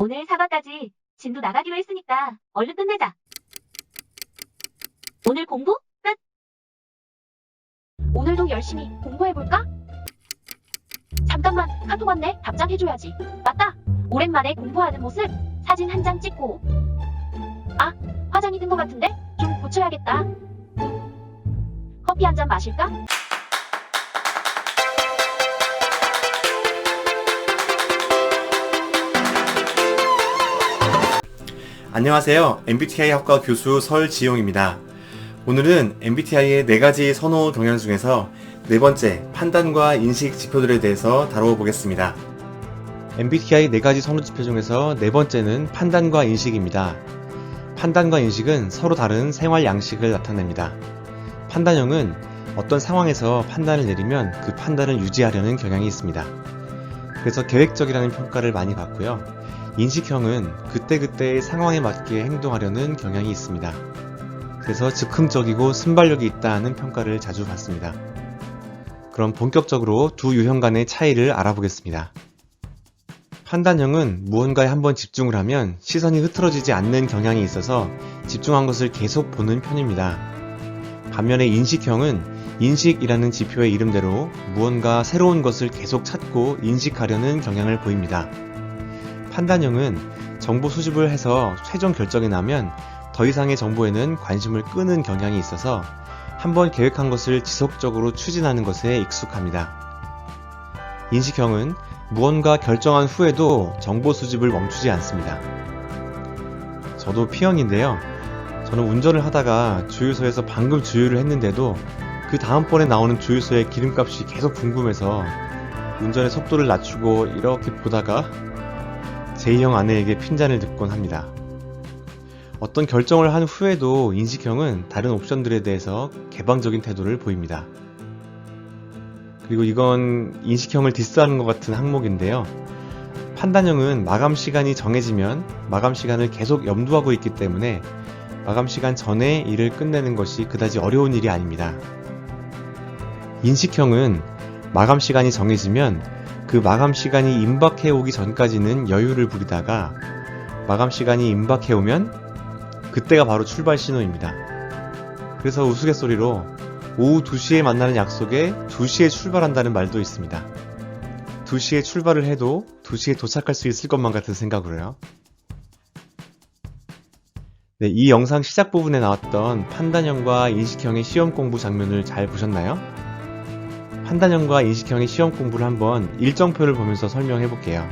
오늘 사과까지 진도 나가기로 했으니까 얼른 끝내자. 오늘 공부 끝. 오늘도 열심히 공부해볼까? 잠깐만, 카톡 왔네. 답장해줘야지. 맞다. 오랜만에 공부하는 모습 사진 한 장 찍고. 아, 화장이 든 것 같은데? 좀 고쳐야겠다. 커피 한 잔 마실까? 안녕하세요. MBTI 학과 교수 설지용입니다. 오늘은 MBTI의 4가지 선호 경향 중에서 네 번째, 판단과 인식 지표들에 대해서 다뤄 보겠습니다. MBTI 4가지 선호 지표 중에서 네 번째는 판단과 인식입니다. 판단과 인식은 서로 다른 생활 양식을 나타냅니다. 판단형은 어떤 상황에서 판단을 내리면 그 판단을 유지하려는 경향이 있습니다. 그래서 계획적이라는 평가를 많이 받고요. 인식형은 그때그때의 상황에 맞게 행동하려는 경향이 있습니다. 그래서 즉흥적이고 순발력이 있다는 평가를 자주 받습니다. 그럼 본격적으로 두 유형 간의 차이를 알아보겠습니다. 판단형은 무언가에 한번 집중을 하면 시선이 흐트러지지 않는 경향이 있어서 집중한 것을 계속 보는 편입니다. 반면에 인식형은 인식이라는 지표의 이름대로 무언가 새로운 것을 계속 찾고 인식하려는 경향을 보입니다. 판단형은 정보 수집을 해서 최종 결정이 나면 더 이상의 정보에는 관심을 끄는 경향이 있어서 한번 계획한 것을 지속적으로 추진하는 것에 익숙합니다. 인식형은 무언가 결정한 후에도 정보 수집을 멈추지 않습니다. 저도 P형인데요. 저는 운전을 하다가 주유소에서 방금 주유를 했는데도 그 다음번에 나오는 주유소의 기름값이 계속 궁금해서 운전의 속도를 낮추고 이렇게 보다가 제2형 아내에게 핀잔을 듣곤 합니다. 어떤 결정을 한 후에도 인식형은 다른 옵션들에 대해서 개방적인 태도를 보입니다. 그리고 이건 인식형을 디스하는 것 같은 항목인데요. 판단형은 마감 시간이 정해지면 마감 시간을 계속 염두하고 있기 때문에 마감 시간 전에 일을 끝내는 것이 그다지 어려운 일이 아닙니다. 인식형은 마감 시간이 정해지면 그 마감 시간이 임박해 오기 전까지는 여유를 부리다가 마감 시간이 임박해 오면 그때가 바로 출발 신호입니다. 그래서 우스갯소리로 오후 2시에 만나는 약속에 2시에 출발한다는 말도 있습니다. 2시에 출발을 해도 2시에 도착할 수 있을 것만 같은 생각으로요. 네, 이 영상 시작 부분에 나왔던 판단형과 인식형의 시험 공부 장면을 잘 보셨나요? 판단형과 인식형의 시험 공부를 한번 일정표를 보면서 설명해 볼게요.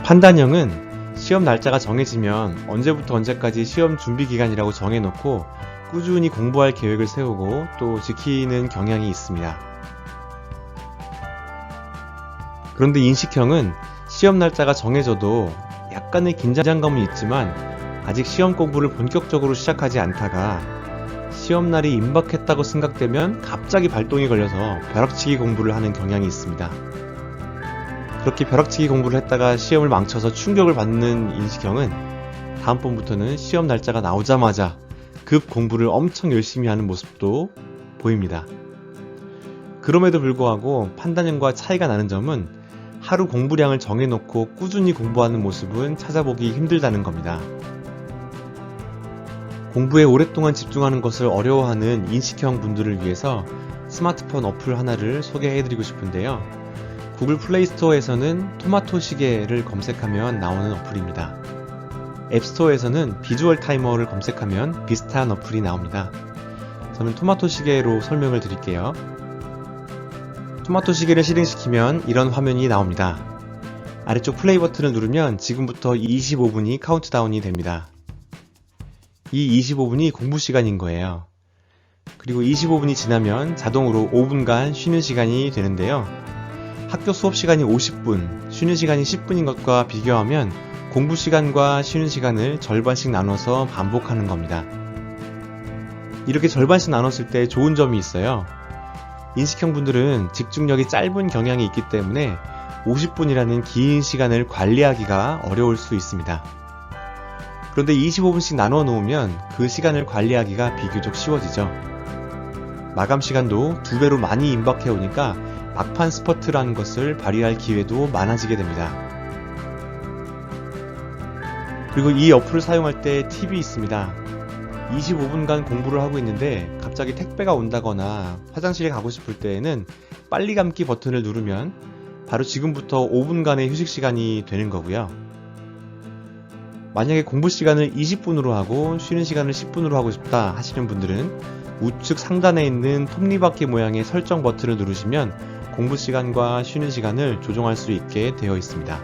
판단형은 시험 날짜가 정해지면 언제부터 언제까지 시험 준비 기간이라고 정해놓고 꾸준히 공부할 계획을 세우고 또 지키는 경향이 있습니다. 그런데 인식형은 시험 날짜가 정해져도 약간의 긴장감은 있지만 아직 시험 공부를 본격적으로 시작하지 않다가 시험날이 임박했다고 생각되면 갑자기 발동이 걸려서 벼락치기 공부를 하는 경향이 있습니다. 그렇게 벼락치기 공부를 했다가 시험을 망쳐서 충격을 받는 인식형은 다음번부터는 시험 날짜가 나오자마자 급 공부를 엄청 열심히 하는 모습도 보입니다. 그럼에도 불구하고 판단형과 차이가 나는 점은 하루 공부량을 정해놓고 꾸준히 공부하는 모습은 찾아보기 힘들다는 겁니다. 공부에 오랫동안 집중하는 것을 어려워하는 인식형 분들을 위해서 스마트폰 어플 하나를 소개해드리고 싶은데요. 구글 플레이 스토어에서는 토마토 시계를 검색하면 나오는 어플입니다. 앱스토어에서는 비주얼 타이머를 검색하면 비슷한 어플이 나옵니다. 저는 토마토 시계로 설명을 드릴게요. 토마토 시계를 실행시키면 이런 화면이 나옵니다. 아래쪽 플레이 버튼을 누르면 지금부터 25분이 카운트다운이 됩니다. 이 25분이 공부 시간인 거예요. 그리고 25분이 지나면 자동으로 5분간 쉬는 시간이 되는데요. 학교 수업 시간이 50분, 쉬는 시간이 10분인 것과 비교하면 공부 시간과 쉬는 시간을 절반씩 나눠서 반복하는 겁니다. 이렇게 절반씩 나눴을 때 좋은 점이 있어요. 인식형 분들은 집중력이 짧은 경향이 있기 때문에 50분이라는 긴 시간을 관리하기가 어려울 수 있습니다. 그런데 25분씩 나눠 놓으면 그 시간을 관리하기가 비교적 쉬워지죠. 마감 시간도 2배로 많이 임박해 오니까 막판 스퍼트라는 것을 발휘할 기회도 많아지게 됩니다. 그리고 이 어플을 사용할 때 팁이 있습니다. 25분간 공부를 하고 있는데 갑자기 택배가 온다거나 화장실에 가고 싶을 때에는 빨리 감기 버튼을 누르면 바로 지금부터 5분간의 휴식 시간이 되는 거고요. 만약에 공부 시간을 20분으로 하고 쉬는 시간을 10분으로 하고 싶다 하시는 분들은 우측 상단에 있는 톱니바퀴 모양의 설정 버튼을 누르시면 공부 시간과 쉬는 시간을 조정할 수 있게 되어 있습니다.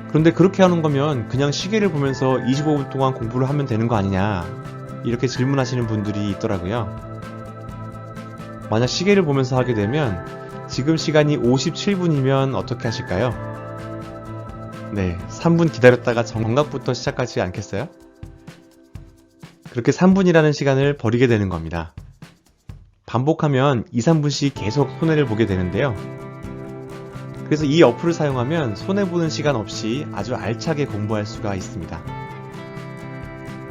그런데 그렇게 하는 거면 그냥 시계를 보면서 25분 동안 공부를 하면 되는 거 아니냐, 이렇게 질문하시는 분들이 있더라고요. 만약 시계를 보면서 하게 되면 지금 시간이 57분이면 어떻게 하실까요? 네, 3분 기다렸다가 정각부터 시작하지 않겠어요? 그렇게 3분이라는 시간을 버리게 되는 겁니다. 반복하면 2, 3분씩 계속 손해를 보게 되는데요. 그래서 이 어플을 사용하면 손해보는 시간 없이 아주 알차게 공부할 수가 있습니다.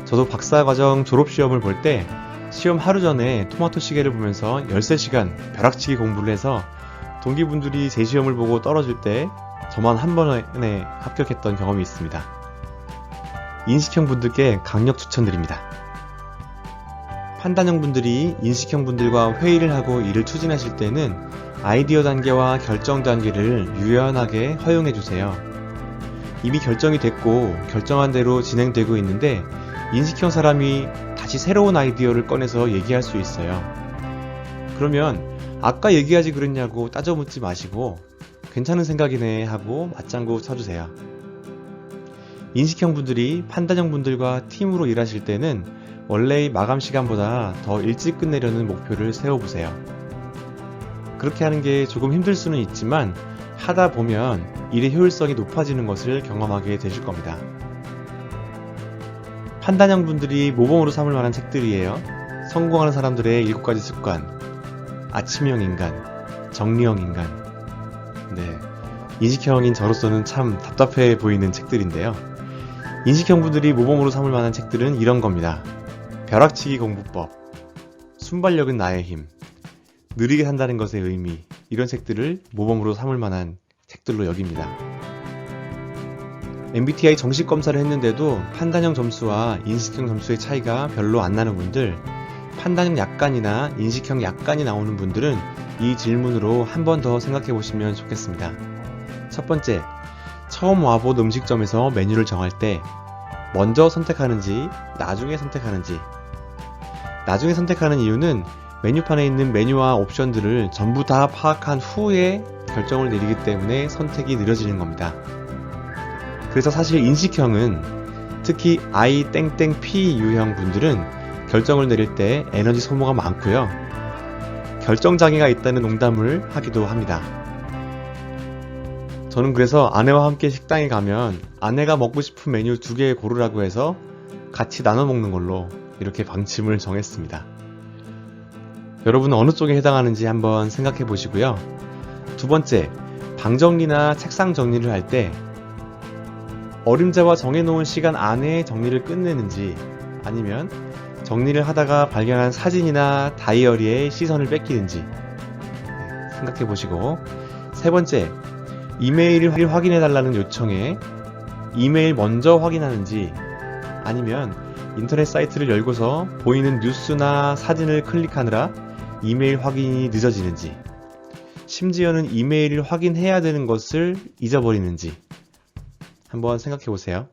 저도 박사과정 졸업시험을 볼 때 시험 하루 전에 토마토 시계를 보면서 13시간 벼락치기 공부를 해서 동기분들이 제 시험을 보고 떨어질 때 저만 한 번에 합격했던 경험이 있습니다. 인식형 분들께 강력 추천드립니다. 판단형 분들이 인식형 분들과 회의를 하고 일을 추진하실 때는 아이디어 단계와 결정 단계를 유연하게 허용해 주세요. 이미 결정이 됐고 결정한 대로 진행되고 있는데 인식형 사람이 다시 새로운 아이디어를 꺼내서 얘기할 수 있어요. 그러면 아까 얘기하지 그랬냐고 따져 묻지 마시고 괜찮은 생각이네 하고 맞장구 쳐주세요. 인식형 분들이 판단형 분들과 팀으로 일하실 때는 원래의 마감 시간보다 더 일찍 끝내려는 목표를 세워보세요. 그렇게 하는 게 조금 힘들 수는 있지만 하다 보면 일의 효율성이 높아지는 것을 경험하게 되실 겁니다. 판단형 분들이 모범으로 삼을 만한 책들이에요. 성공하는 사람들의 7가지 습관, 아침형 인간, 정리형 인간. 네, 인식형인 저로서는 참 답답해 보이는 책들인데요. 인식형 분들이 모범으로 삼을 만한 책들은 이런 겁니다. 벼락치기 공부법, 순발력은 나의 힘, 느리게 산다는 것의 의미, 이런 책들을 모범으로 삼을 만한 책들로 여깁니다. MBTI 정식 검사를 했는데도 판단형 점수와 인식형 점수의 차이가 별로 안 나는 분들, 판단형 약간이나 인식형 약간이 나오는 분들은 이 질문으로 한 번 더 생각해 보시면 좋겠습니다. 첫 번째, 처음 와본 음식점에서 메뉴를 정할 때 먼저 선택하는지 나중에 선택하는지. 나중에 선택하는 이유는 메뉴판에 있는 메뉴와 옵션들을 전부 다 파악한 후에 결정을 내리기 때문에 선택이 느려지는 겁니다. 그래서 사실 인식형은 특히 I-P 유형 분들은 결정을 내릴 때 에너지 소모가 많고요. 결정장애가 있다는 농담을 하기도 합니다. 저는 그래서 아내와 함께 식당에 가면 아내가 먹고 싶은 메뉴 2개 고르라고 해서 같이 나눠 먹는 걸로 이렇게 방침을 정했습니다. 여러분은 어느 쪽에 해당하는지 한번 생각해 보시고요. 두 번째, 방 정리나 책상 정리를 할 때 어림잡아 정해놓은 시간 안에 정리를 끝내는지 아니면 정리를 하다가 발견한 사진이나 다이어리에 시선을 뺏기는지 생각해 보시고, 세 번째, 이메일을 확인해 달라는 요청에 이메일 먼저 확인하는지 아니면 인터넷 사이트를 열고서 보이는 뉴스나 사진을 클릭하느라 이메일 확인이 늦어지는지, 심지어는 이메일을 확인해야 되는 것을 잊어버리는지 한번 생각해 보세요.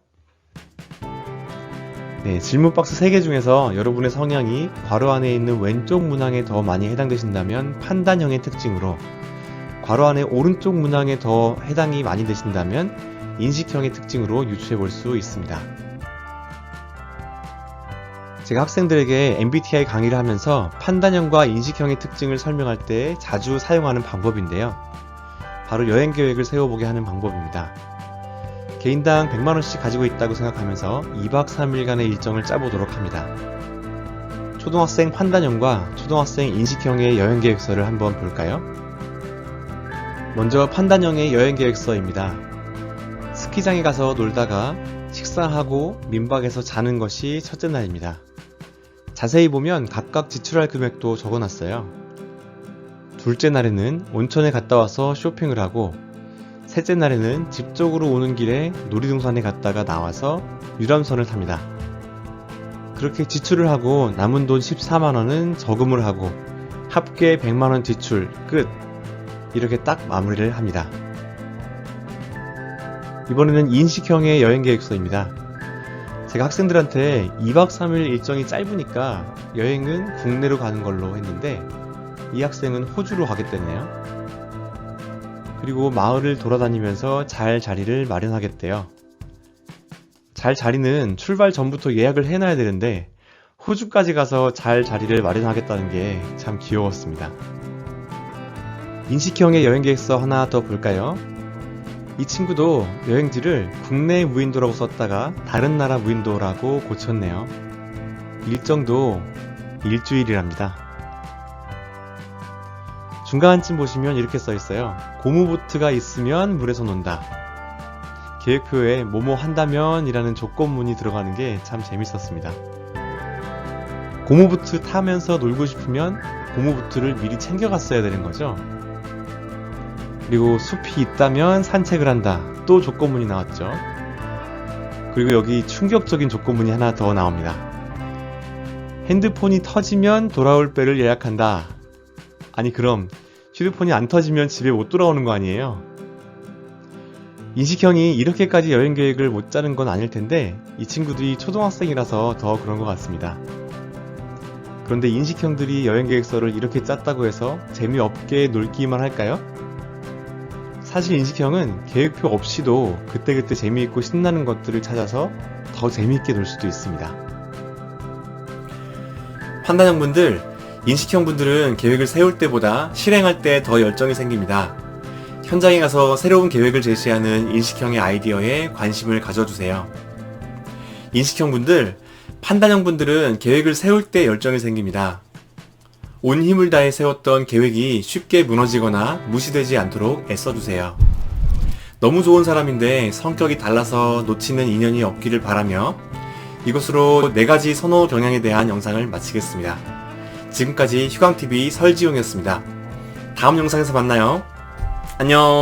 네, 질문 박스 3개 중에서 여러분의 성향이 괄호 안에 있는 왼쪽 문항에 더 많이 해당되신다면 판단형의 특징으로, 괄호 안에 오른쪽 문항에 더 해당이 많이 되신다면 인식형의 특징으로 유추해 볼 수 있습니다. 제가 학생들에게 MBTI 강의를 하면서 판단형과 인식형의 특징을 설명할 때 자주 사용하는 방법인데요. 바로 여행 계획을 세워보게 하는 방법입니다. 개인당 100만원씩 가지고 있다고 생각하면서 2박 3일간의 일정을 짜보도록 합니다. 초등학생 판단형과 초등학생 인식형의 여행 계획서를 한번 볼까요? 먼저 판단형의 여행 계획서입니다. 스키장에 가서 놀다가 식사하고 민박에서 자는 것이 첫째 날입니다. 자세히 보면 각각 지출할 금액도 적어놨어요. 둘째 날에는 온천에 갔다 와서 쇼핑을 하고, 셋째 날에는 집 쪽으로 오는 길에 놀이동산에 갔다가 나와서 유람선을 탑니다. 그렇게 지출을 하고 남은 돈 14만원은 저금을 하고 합계 100만원 지출 끝. 이렇게 딱 마무리를 합니다. 이번에는 인식형의 여행계획서입니다. 제가 학생들한테 2박 3일 일정이 짧으니까 여행은 국내로 가는 걸로 했는데 이 학생은 호주로 가겠다네요. 그리고 마을을 돌아다니면서 잘 자리를 마련하겠대요. 잘 자리는 출발 전부터 예약을 해놔야 되는데 호주까지 가서 잘 자리를 마련하겠다는 게 참 귀여웠습니다. 인식형의 여행계획서 하나 더 볼까요? 이 친구도 여행지를 국내 무인도라고 썼다가 다른 나라 무인도라고 고쳤네요. 일정도 일주일이랍니다. 중간쯤 보시면 이렇게 써있어요. 고무보트가 있으면 물에서 논다. 계획표에 뭐뭐 한다면 이라는 조건문이 들어가는 게 참 재밌었습니다. 고무보트 타면서 놀고 싶으면 고무보트를 미리 챙겨갔어야 되는 거죠. 그리고 숲이 있다면 산책을 한다. 또 조건문이 나왔죠. 그리고 여기 충격적인 조건문이 하나 더 나옵니다. 핸드폰이 터지면 돌아올 배를 예약한다. 아니 그럼 휴대폰이 안 터지면 집에 못 돌아오는 거 아니에요? 인식형이 이렇게까지 여행 계획을 못 짜는 건 아닐 텐데 이 친구들이 초등학생이라서 더 그런 것 같습니다. 그런데 인식형들이 여행 계획서를 이렇게 짰다고 해서 재미없게 놀기만 할까요? 사실 인식형은 계획표 없이도 그때그때 재미있고 신나는 것들을 찾아서 더 재미있게 놀 수도 있습니다. 판단형분들, 인식형분들은 계획을 세울 때보다 실행할 때 더 열정이 생깁니다. 현장에 가서 새로운 계획을 제시하는 인식형의 아이디어에 관심을 가져주세요. 인식형분들, 판단형분들은 계획을 세울 때 열정이 생깁니다. 온 힘을 다해 세웠던 계획이 쉽게 무너지거나 무시되지 않도록 애써주세요. 너무 좋은 사람인데 성격이 달라서 놓치는 인연이 없기를 바라며 이것으로 4가지 선호 경향에 대한 영상을 마치겠습니다. 지금까지 휴강TV 설지용이었습니다. 다음 영상에서 만나요. 안녕.